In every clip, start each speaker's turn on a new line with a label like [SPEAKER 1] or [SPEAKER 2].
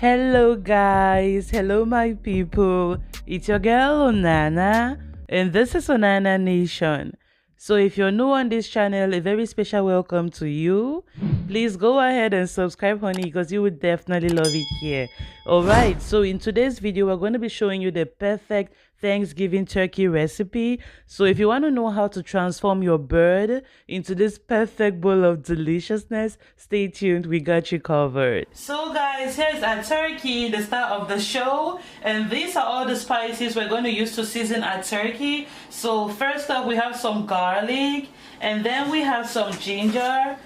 [SPEAKER 1] Hello, guys. Hello, my people. It's your girl, Onana, and this is Onana Nation. So, if you're new on this channel, a very special welcome to you. Please go ahead and subscribe, honey, because you would definitely love it here. All right. So, in today's video, we're going to be showing you the perfect Thanksgiving turkey recipe. So if you want to know how to transform your bird into this perfect bowl of deliciousness, stay tuned. We got you covered. So guys, here's our turkey, the star of the show. And these are all the spices we're going to use to season our turkey. So first up, we have some garlic. And then we have some ginger.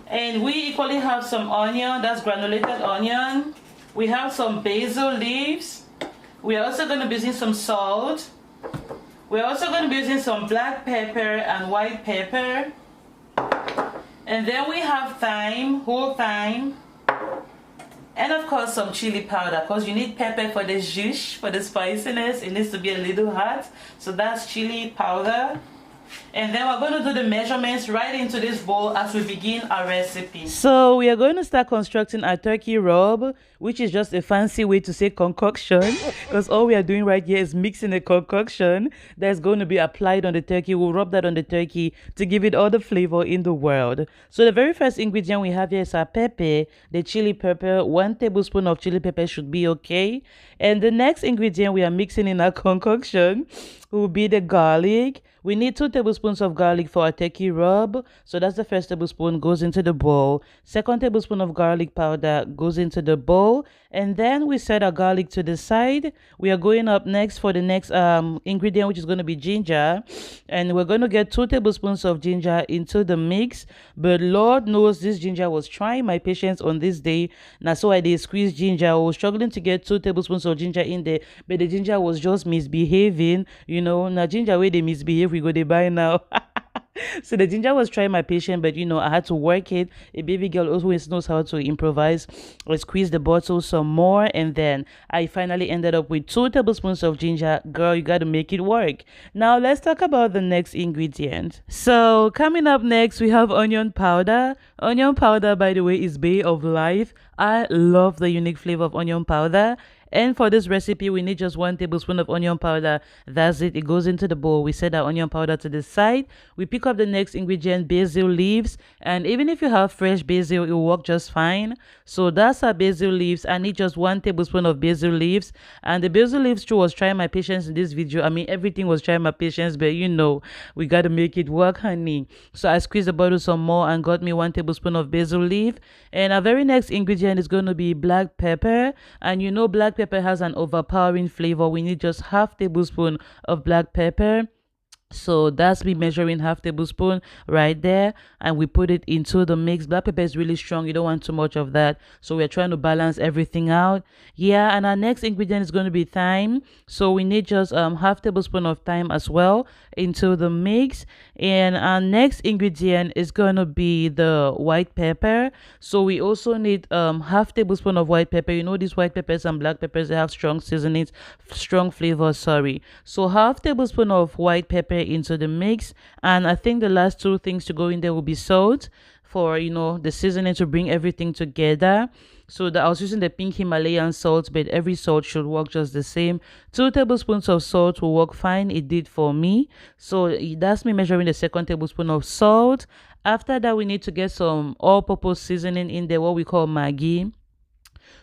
[SPEAKER 1] And we equally have some onion, that's granulated onion. We have some basil leaves. We're also going to be using some salt. We're also going to be using some black pepper and white pepper. And then we have thyme, whole thyme. And of course some chili powder, because you need pepper for the zhuzh, for the spiciness. It needs to be a little hot. So that's chili powder. And then we're going to do the measurements right into this bowl as we begin our recipe. So we are going to start constructing our turkey rub, which is just a fancy way to say concoction, because all we are doing right here is mixing a concoction that's going to be applied on the turkey. We'll rub that on the turkey to give it all the flavor in the world. So the very first ingredient we have here is our pepper, the chili pepper. 1 tablespoon of chili pepper should be okay. And the next ingredient we are mixing in our concoction will be the garlic. We need 2 tablespoons of garlic for our turkey rub. So that's the first tablespoon, goes into the bowl. Second tablespoon of garlic powder goes into the bowl. And then we set our garlic to the side. We are going up next for the next ingredient, which is going to be ginger. And we're going to get 2 tablespoons of ginger into the mix. But Lord knows this ginger was trying my patience on this day. Now, so I did squeeze ginger. I was struggling to get 2 tablespoons of ginger in there, but the ginger was just misbehaving. You know, now ginger where they misbehave, we go they buy now. So the ginger was trying my patience, but I had to work it. A baby girl always knows how to improvise. I squeezed the bottle some more, and then I finally ended up with 2 tablespoons of ginger. Girl, you got to make it work. Now let's talk about the next ingredient. So coming up next, we have onion powder. Onion powder, by the way, is Bay of Life. I love the unique flavor of onion powder. And for this recipe, we need just 1 tablespoon of onion powder. That's it. It goes into the bowl. We set our onion powder to the side. We pick up the next ingredient, basil leaves. And even if you have fresh basil, it will work just fine. So that's our basil leaves. I need just 1 tablespoon of basil leaves. And the basil leaves too was trying my patience in this video. I mean, everything was trying my patience, but we got to make it work, honey. So I squeezed the bottle some more and got me 1 tablespoon of basil leaf. And our very next ingredient is going to be black pepper. And black pepper has an overpowering flavor. We need just half tablespoon of black pepper. So that's me measuring half tablespoon right there, and we put it into the mix. Black pepper is really strong. You don't want too much of that. So we're trying to balance everything out. Yeah, and our next ingredient is going to be thyme. So we need just half tablespoon of thyme as well into the mix. And our next ingredient is going to be the white pepper. So we also need half tablespoon of white pepper. These white peppers and black peppers, they have strong seasonings, strong flavor, sorry. So half tablespoon of white pepper into the mix, and I think the last 2 things to go in there will be salt for the seasoning to bring everything together. So I was using the pink Himalayan salt, but every salt should work just the same. 2 tablespoons of salt will work fine. It did for me. So that's me measuring the second tablespoon of salt. After that, we need to get some all-purpose seasoning in there, what we call Maggi.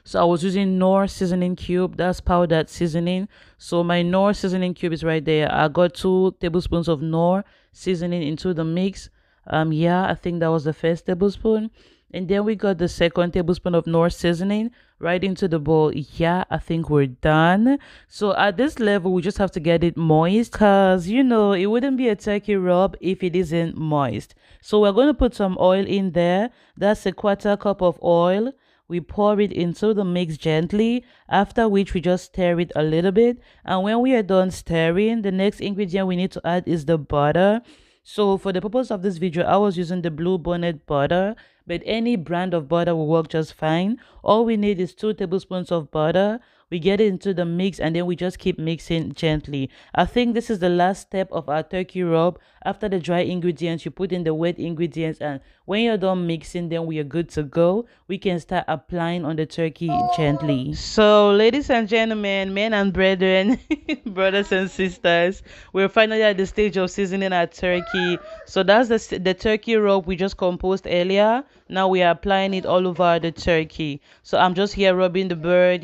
[SPEAKER 1] So I was using Knorr seasoning cube. That's powdered seasoning. So my Knorr seasoning cube is right there. I got 2 tablespoons of Knorr seasoning into the mix. Yeah, I think that was the first tablespoon. And then we got the second tablespoon of Knorr seasoning right into the bowl. Yeah, I think we're done. So at this level, we just have to get it moist, because it wouldn't be a turkey rub if it isn't moist. So we're going to put some oil in there. That's a 1/4 cup of oil. We pour it into the mix gently, after which we just stir it a little bit. And when we are done stirring, the next ingredient we need to add is the butter. So for the purpose of this video, I was using the Blue Bonnet butter, but any brand of butter will work just fine. All we need is 2 tablespoons of butter. We get it into the mix and then we just keep mixing gently. I think this is the last step of our turkey rub. After the dry ingredients, you put in the wet ingredients, and when you're done mixing, then we are good to go. We can start applying on the turkey gently. So, ladies and gentlemen, men and brethren, brothers and sisters, we're finally at the stage of seasoning our turkey. So that's the turkey rub we just composed earlier. Now we are applying it all over the turkey. So I'm just here rubbing the bird,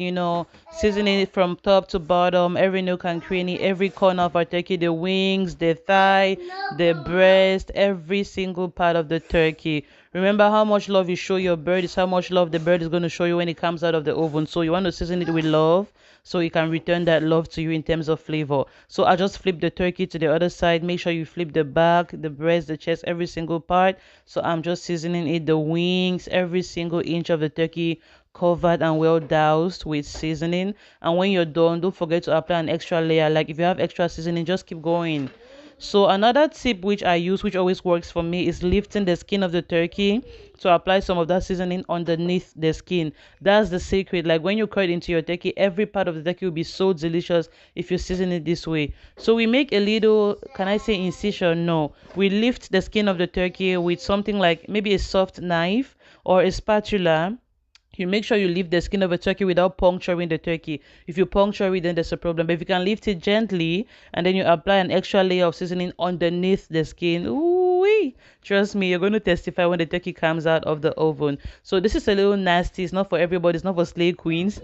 [SPEAKER 1] seasoning it from top to bottom, every nook and cranny, every corner of our turkey, the wings, the thigh, the breast, every single part of the turkey. Remember, how much love you show your bird is how much love the bird is going to show you when it comes out of the oven. So you want to season it with love so it can return that love to you in terms of flavor. So I just flip the turkey to the other side. Make sure you flip the back, the breast, the chest, every single part. So I'm just seasoning it, the wings, every single inch of the turkey covered and well doused with seasoning. And when you're done, don't forget to apply an extra layer. Like if you have extra seasoning, just keep going. So another tip which I use, which always works for me, is lifting the skin of the turkey to apply some of that seasoning underneath the skin. That's the secret. Like when you cut into your turkey, every part of the turkey will be so delicious if you season it this way. So we make a little, can I say incision? No. We lift the skin of the turkey with something like maybe a soft knife or a spatula. You make sure you leave the skin of a turkey without puncturing the turkey. If you puncture it, then there's a problem. But if you can lift it gently and then you apply an extra layer of seasoning underneath the skin, ooh, trust me, you're going to testify when the turkey comes out of the oven. So this is a little nasty. It's not for everybody. It's not for slave queens.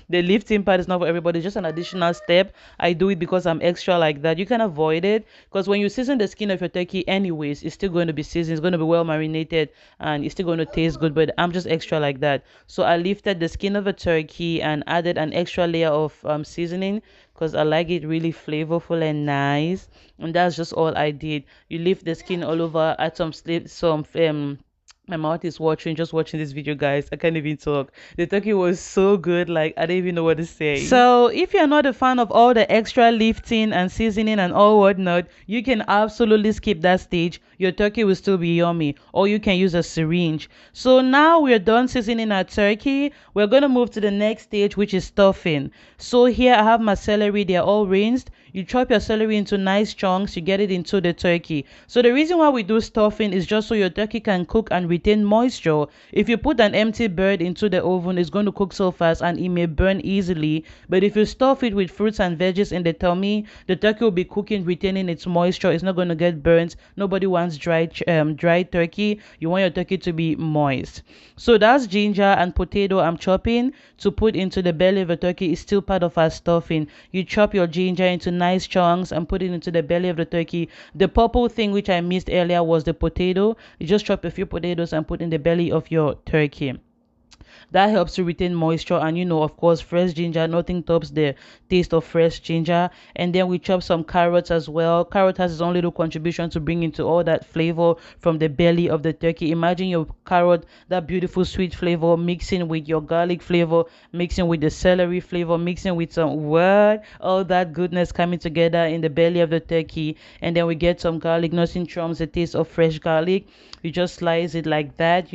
[SPEAKER 1] The lifting part is not for everybody. It's just an additional step. I do it because I'm extra like that. You can avoid it because when you season the skin of your turkey anyways, it's still going to be seasoned. It's going to be well marinated and it's still going to taste good. But I'm just extra like that. So I lifted the skin of a turkey and added an extra layer of seasoning because I like it really flavorful and nice. And that's just all I did. You lift the skin all over, add some my mouth is watering just watching this video, guys. I can't even talk. The turkey was so good, like I don't even know what to say. So if you're not a fan of all the extra lifting and seasoning and all whatnot, you can absolutely skip that stage. Your turkey will still be yummy, or you can use a syringe. So now we're done seasoning our turkey. We're gonna move to the next stage, which is stuffing. So here I have my celery. They're all rinsed. You chop your celery into nice chunks. You get it into the turkey. So the reason why we do stuffing is just so your turkey can cook and retain moisture. If you put an empty bird into the oven, it's going to cook so fast and it may burn easily. But if you stuff it with fruits and veggies in the tummy, the turkey will be cooking, retaining its moisture. It's not going to get burnt. Nobody wants dry turkey. You want your turkey to be moist. So that's ginger and potato I'm chopping to put into the belly of a turkey. Is still part of our stuffing. You chop your ginger into nice chunks and put it into the belly of the turkey. The purple thing which I missed earlier was the potato. You just chop a few potatoes and put in the belly of your turkey. That helps to retain moisture, and of course, fresh ginger, nothing tops the taste of fresh ginger. And then we chop some carrots as well. Carrot has its own little contribution to bring into all that flavor from the belly of the turkey. Imagine your carrot, that beautiful sweet flavor mixing with your garlic flavor, mixing with the celery flavor, mixing with some all that goodness coming together in the belly of the turkey. And then we get some garlic, nothing trumps the taste of fresh garlic. You just slice it like that.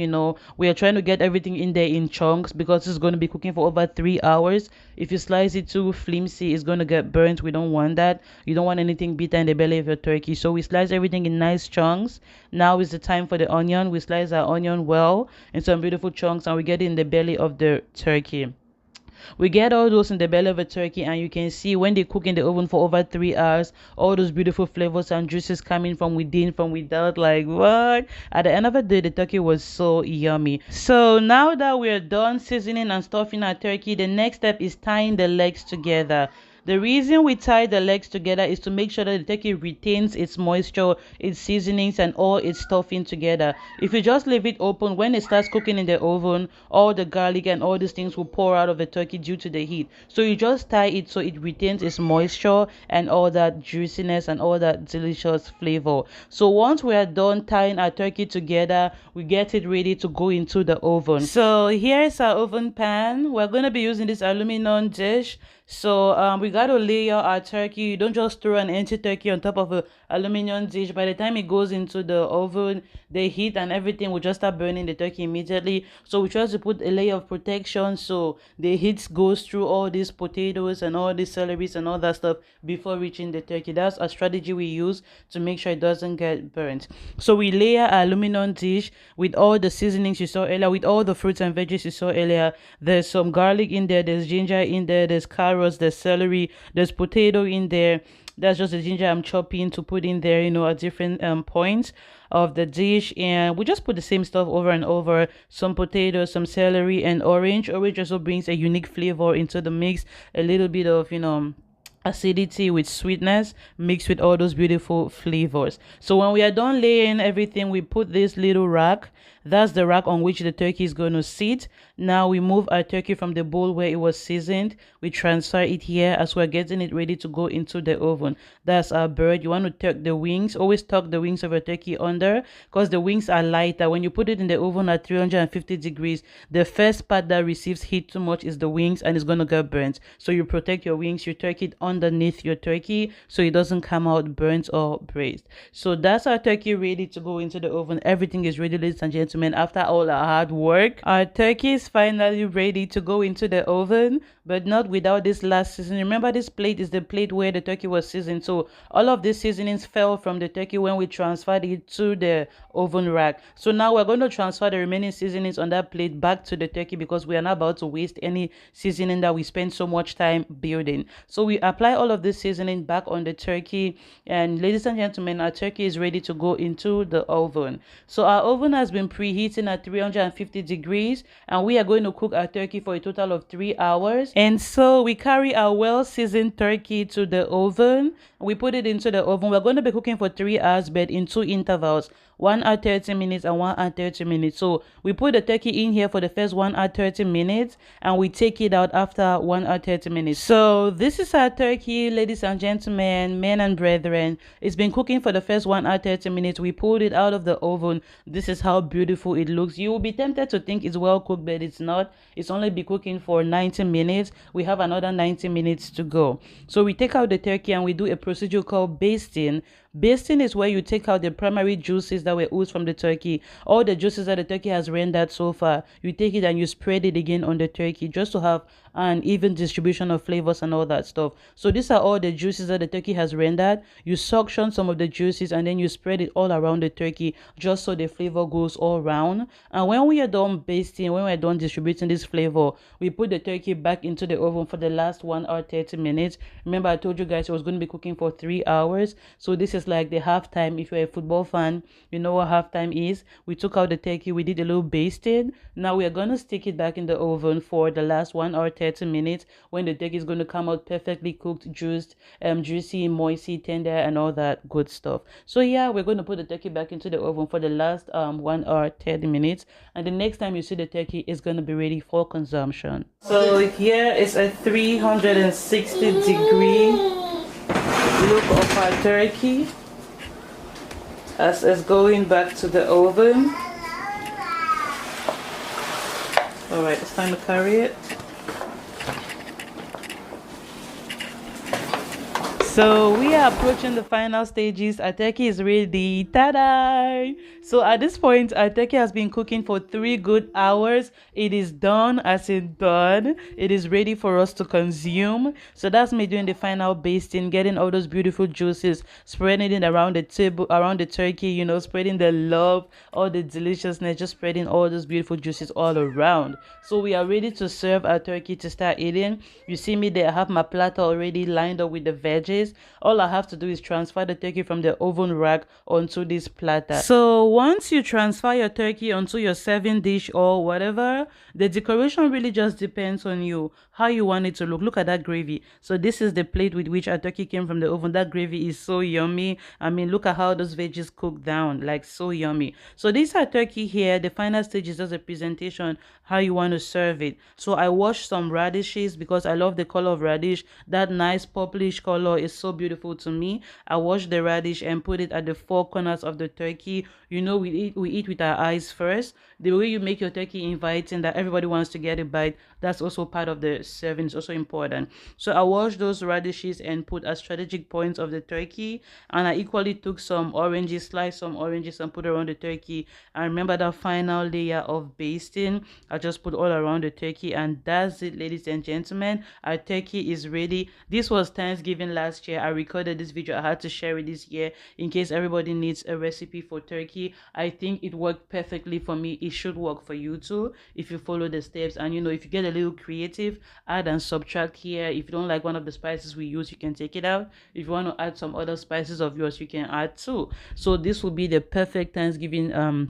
[SPEAKER 1] We are trying to get everything in there in chunks because it's going to be cooking for over 3 hours. If you slice it too flimsy, it's going to get burnt. We don't want that. You don't want anything bitter in the belly of your turkey. So we slice everything in nice chunks. Now is the time for the onion. We slice our onion well in some beautiful chunks and we get it in the belly of the turkey. We get all those in the belly of a turkey, and you can see when they cook in the oven for over 3 hours, all those beautiful flavors and juices coming from within, from without. Like what? At the end of the day, the turkey was so yummy. So now that we're done seasoning and stuffing our turkey, the next step is tying the legs together. The reason we tie the legs together is to make sure that the turkey retains its moisture, its seasonings, and all its stuffing together. If you just leave it open, when it starts cooking in the oven, all the garlic and all these things will pour out of the turkey due to the heat. So you just tie it so it retains its moisture and all that juiciness and all that delicious flavor. So once we are done tying our turkey together, we get it ready to go into the oven. So here's our oven pan. We're going to be using this aluminum dish. So we're we got to layer our turkey. You don't just throw an empty turkey on top of a aluminum dish. By the time it goes into the oven, the heat and everything will just start burning the turkey immediately. So we try to put a layer of protection so the heat goes through all these potatoes and all these celeries and all that stuff before reaching the turkey. That's a strategy we use to make sure it doesn't get burnt. So we layer our aluminum dish with all the seasonings you saw earlier, with all the fruits and veggies you saw earlier. There's some garlic in there, there's ginger in there, there's carrots, there's celery, there's potato in there. That's just the ginger I'm chopping to put in there, at different points of the dish. And we just put the same stuff over and over. Some potatoes, some celery, and orange. Orange also brings a unique flavor into the mix. A little bit of, acidity with sweetness mixed with all those beautiful flavors. So when we are done laying everything, we put this little rack. That's the rack on which the turkey is going to sit. Now we move our turkey from the bowl where it was seasoned. We transfer it here as we're getting it ready to go into the oven. That's our bird. You want to tuck the wings. Always tuck the wings of your turkey under, because the wings are lighter. When you put it in the oven at 350 degrees, the first part that receives heat too much is the wings, and it's going to get burnt. So you protect your wings. You tuck it underneath your turkey so it doesn't come out burnt or braised. So that's our turkey ready to go into the oven. Everything is ready, ladies and gentlemen. After all our hard work, our turkey is finally ready to go into the oven, but not without this last seasoning. Remember, this plate is the plate where the turkey was seasoned, so all of these seasonings fell from the turkey when we transferred it to the oven rack. So now we're going to transfer the remaining seasonings on that plate back to the turkey, because we are not about to waste any seasoning that we spent so much time building. So we apply all of this seasoning back on the turkey, and ladies and gentlemen, our turkey is ready to go into the oven. So our oven has been preheating at 350 degrees, and we are going to cook our turkey for a total of 3 hours. And so we carry our well-seasoned turkey to the oven. We put it into the oven. We're going to be cooking for 3 hours, but in 2 intervals. 1 hour 30 minutes and 1 hour 30 minutes. So we put the turkey in here for the first 1 hour 30 minutes, and we take it out after 1 hour 30 minutes. So this is our turkey, ladies and gentlemen, men and brethren. It's been cooking for the first 1 hour 30 minutes. We pulled it out of the oven. This is how beautiful it looks. You will be tempted to think it's well cooked, but it's not. It's only been cooking for 90 minutes. We have another 90 minutes to go. So we take out the turkey and we do a procedure called basting. Basting is where you take out the primary juices that were oozed from the turkey, all the juices that the turkey has rendered so far. You take it and you spread it again on the turkey just to have an even distribution of flavors and all that stuff. So these are all the juices that the turkey has rendered. You suction some of the juices and then you spread it all around the turkey just so the flavor goes all around. And when we are done basting, when we are done distributing this flavor, we put the turkey back into the oven for the last 1 hour 30 minutes. Remember, I told you guys it was going to be cooking for 3 hours. So this is like the halftime. If you're a football fan, you know what halftime is. We took out the turkey, we did a little basting. Now we are going to stick it back in the oven for the last 1 hour 30 minutes, when the turkey is going to come out perfectly cooked, juicy, moisty, tender, and all that good stuff. So yeah, we're going to put the turkey back into the oven for the last 1 hour 30 minutes, and the next time you see the turkey is going to be ready for consumption. So here is a 360 degree look of our turkey as it's going back to the oven. All right, it's time to carry it. So we are approaching the final stages. Our turkey is ready. Ta-da! So at this point, our turkey has been cooking for 3 good hours. It is done, as in done. It is ready for us to consume. So that's me doing the final basting, getting all those beautiful juices, spreading it around the table, around the turkey, spreading the love, all the deliciousness, just spreading all those beautiful juices all around. So we are ready to serve our turkey to start eating. You see me there, I have my platter already lined up with the veggies. All I have to do is transfer the turkey from the oven rack onto this platter. So once you transfer your turkey onto your serving dish or whatever, the decoration really just depends on you, how you want it to look. Look at that gravy. So this is the plate with which our turkey came from the oven. That gravy is so yummy. I mean, look at how those veggies cook down, like so yummy. So this is our turkey here. The final stage is just a presentation, how you want to serve it. So I washed some radishes because I love the color of radish. That nice purplish color is so beautiful to me. I washed the radish and put it at the 4 corners of the turkey. we eat with our eyes first. The way you make your turkey inviting, that everybody wants to get a bite, that's also part of the serving. It's also important. So I washed those radishes and put at strategic points of the turkey, and I equally took some oranges, sliced some oranges and put around the turkey. And remember that final layer of basting, I just put all around the turkey, and that's it, ladies and gentlemen. Our turkey is ready. This was Thanksgiving last year. I recorded this video. I had to share it this year in case everybody needs a recipe for turkey. I think it worked perfectly for me. It should work for you too if you follow the steps. And if you get a little creative, add and subtract here. If you don't like one of the spices we use, you can take it out. If you want to add some other spices of yours, you can add too. So this will be the perfect Thanksgiving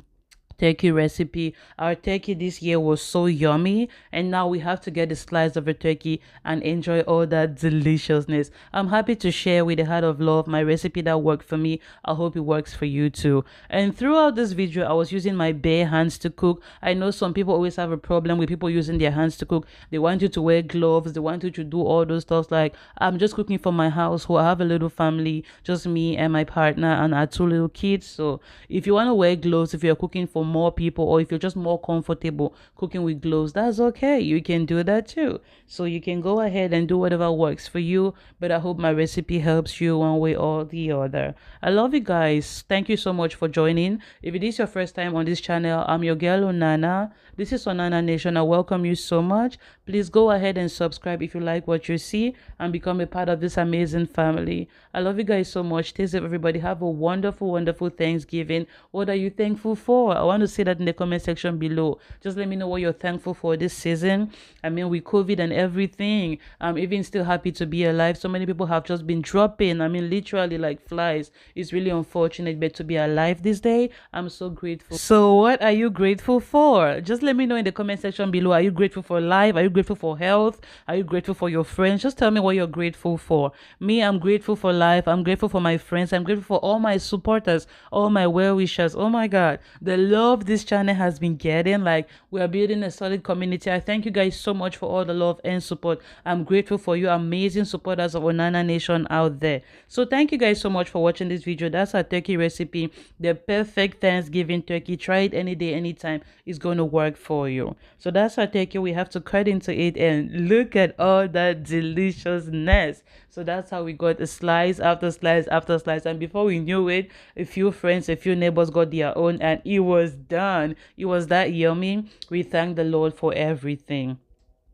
[SPEAKER 1] turkey recipe. Our turkey this year was so yummy, and now we have to get a slice of a turkey and enjoy all that deliciousness. I'm happy to share with a heart of love my recipe that worked for me. I hope it works for you too. And throughout this video, I was using my bare hands to cook. I know some people always have a problem with people using their hands to cook. They want you to wear gloves, they want you to do all those stuff. Like, I'm just cooking for my household. I have a little family, just me and my partner and our two little kids. So if you want to wear gloves, if you're cooking for more people, or if you're just more comfortable cooking with gloves, that's okay. You can do that too. So you can go ahead and do whatever works for you. But I hope my recipe helps you one way or the other. I love you guys. Thank you so much for joining. If it is your first time on this channel, I'm your girl Onana. This is Onana Nation. I welcome you so much. Please go ahead and subscribe if you like what you see and become a part of this amazing family. I love you guys so much. Stay safe, everybody. Have a wonderful, wonderful Thanksgiving. What are you thankful for? I want to see that in the comment section below. Just let me know what you're thankful for this season. I mean, with COVID and everything, I'm even still happy to be alive. So many people have just been dropping. I mean, literally like flies. It's really unfortunate, but to be alive this day, I'm so grateful. So what are you grateful for? Just let me know in the comment section below. Are you grateful for life? Are you grateful for health? Are you grateful for your friends? Just tell me what you're grateful for. Me, I'm grateful for life. I'm grateful for my friends. I'm grateful for all my supporters, all my well-wishers. Oh my God, the love this channel has been getting. Like, we are building a solid community. I thank you guys so much for all the love and support. I'm grateful for you amazing supporters of Onana Nation out there. So thank you guys so much for watching this video. That's our turkey recipe, the perfect Thanksgiving turkey. Try it any day, anytime. It's going to work for you. So that's our turkey. We have to cut into it, and look at all that deliciousness. So that's how we got a slice after slice after slice, and before we knew it, a few friends, a few neighbors got their own, and it was done. It was that yummy. We thank the Lord for everything.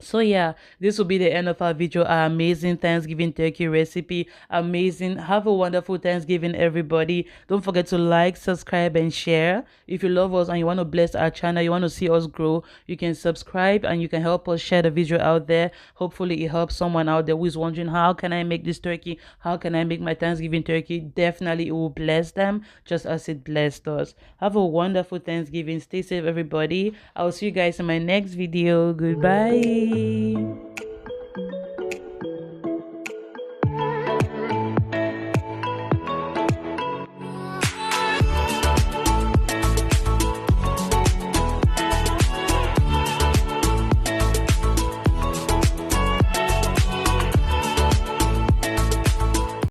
[SPEAKER 1] So yeah, this will be the end of our video. Our amazing Thanksgiving turkey recipe. Amazing. Have a wonderful Thanksgiving, everybody. Don't forget to like, subscribe, and share. If you love us and you want to bless our channel, you want to see us grow, you can subscribe and you can help us share the video out there. Hopefully it helps someone out there who is wondering, how can I make this turkey? How can I make my Thanksgiving turkey? Definitely it will bless them just as it blessed us. Have a wonderful Thanksgiving. Stay safe, everybody. I will see you guys in my next video. Goodbye.